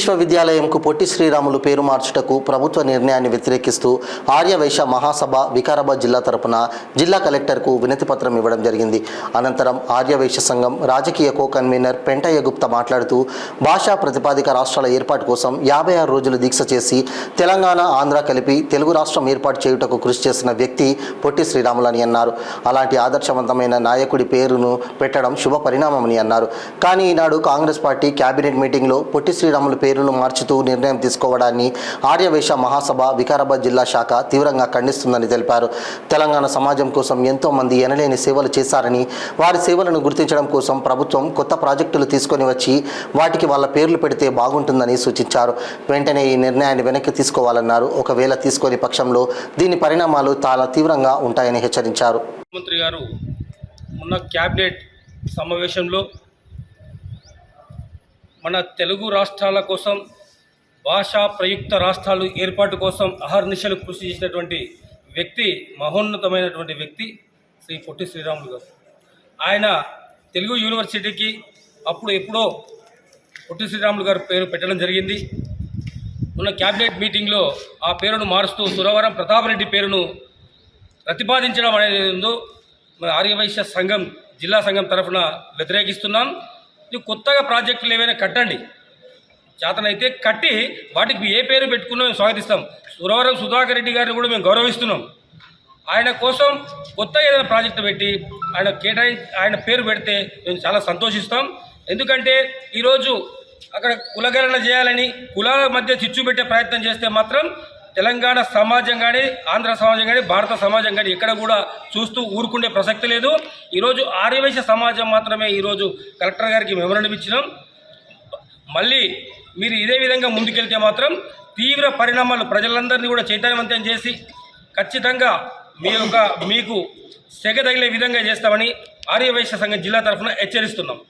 విశ్వవిద్యాలయంకు పొట్టి శ్రీరాములు పేరు మార్చుటకు ప్రభుత్వ నిర్ణయాన్ని వ్యతిరేకిస్తూ ఆర్యవైశ్య మహాసభ వికారాబాద్ జిల్లా తరపున జిల్లా కలెక్టర్కు వినతిపత్రం ఇవ్వడం జరిగింది. అనంతరం ఆర్యవైశ్య సంఘం రాజకీయ కో కన్వీనర్ పెంటయ్య గుప్తా మాట్లాడుతూ భాషా ప్రతిపాదిక రాష్ట్రాల ఏర్పాటు కోసం 56 రోజులు దీక్ష చేసి తెలంగాణ, ఆంధ్ర కలిపి తెలుగు రాష్ట్రం ఏర్పాటు చేయుటకు కృషి చేసిన వ్యక్తి పొట్టి శ్రీరాములు అని అన్నారు. అలాంటి ఆదర్శవంతమైన నాయకుడి పేరును పెట్టడం శుభ పరిణామమని అన్నారు. కానీ ఈనాడు కాంగ్రెస్ పార్టీ కేబినెట్ మీటింగ్లో పొట్టి శ్రీరాములు పేరును మార్చుతూ నిర్ణయం తీసుకోవడాన్ని ఆర్యవైశ్య మహాసభ వికారాబాద్ జిల్లా శాఖ తీవ్రంగా ఖండిస్తుందని తెలిపారు. తెలంగాణ సమాజం కోసం ఎంతో మంది ఎనలేని సేవలు చేశారని, వారి సేవలను గుర్తించడం కోసం ప్రభుత్వం కొత్త ప్రాజెక్టులు తీసుకొని వచ్చి వాటికి వాళ్ళ పేర్లు పెడితే బాగుంటుందని సూచించారు. వెంటనే ఈ నిర్ణయాన్ని వెనక్కి తీసుకోవాలన్నారు. ఒకవేళ తీసుకొని పక్షంలో దీని పరిణామాలు చాలా తీవ్రంగా ఉంటాయని హెచ్చరించారు. ముఖ్యమంత్రి గారు మొన్న క్యాబినెట్ సమావేశంలో మన తెలుగు రాష్ట్రాల కోసం, భాషా ప్రయుక్త రాష్ట్రాలు ఏర్పాటు కోసం అహర్నిశలు కృషి చేసినటువంటి వ్యక్తి, మహోన్నతమైనటువంటి వ్యక్తి శ్రీ పొట్టి శ్రీరాములు గారు. ఆయన తెలుగు యూనివర్సిటీకి ఎప్పుడో పొట్టి శ్రీరాములు గారు పేరు పెట్టడం జరిగింది. మొన్న క్యాబినెట్ మీటింగ్లో ఆ పేరును మారుస్తూ సురవరం ప్రతాపరెడ్డి పేరును ప్రతిపాదించడం అనేది ఉందో మన ఆర్యవైశ్య సంఘం జిల్లా సంఘం తరఫున వ్యతిరేకిస్తున్నాం. కొత్తగా ప్రాజెక్టులు ఏవైనా కట్టండి, చేతనైతే కట్టి వాటికి ఏ పేరు పెట్టుకున్నా మేము స్వాగతిస్తాం. సురవరం సుధాకర్ రెడ్డి గారిని కూడా మేము గౌరవిస్తున్నాం. ఆయన కోసం కొత్తగా ఏదైనా ప్రాజెక్టు పెట్టి ఆయన పేరు పెడితే మేము చాలా సంతోషిస్తాం. ఎందుకంటే ఈరోజు అక్కడ కులగణన చేయాలని కులాల మధ్య చిచ్చు పెట్టే ప్రయత్నం చేస్తే మాత్రం తెలంగాణ సమాజం కానీ, ఆంధ్ర సమాజం కానీ, భారత సమాజం కానీ ఎక్కడ కూడా చూస్తూ ఊరుకుండే ప్రసక్తి లేదు. ఈరోజు ఆర్యవైశ్య సమాజం మాత్రమే ఈరోజు కలెక్టర్ గారికి మెమోరాండం ఇచ్చినాం. మళ్ళీ మీరు ఇదే విధంగా ముందుకెళ్తే మాత్రం తీవ్ర పరిణామాలు ప్రజలందరినీ కూడా చైతన్యవంతం చేసి ఖచ్చితంగా మీకు సెగ తగిలే విధంగా చేస్తామని ఆర్యవైశ్య సంఘం జిల్లా తరఫున హెచ్చరిస్తున్నాం.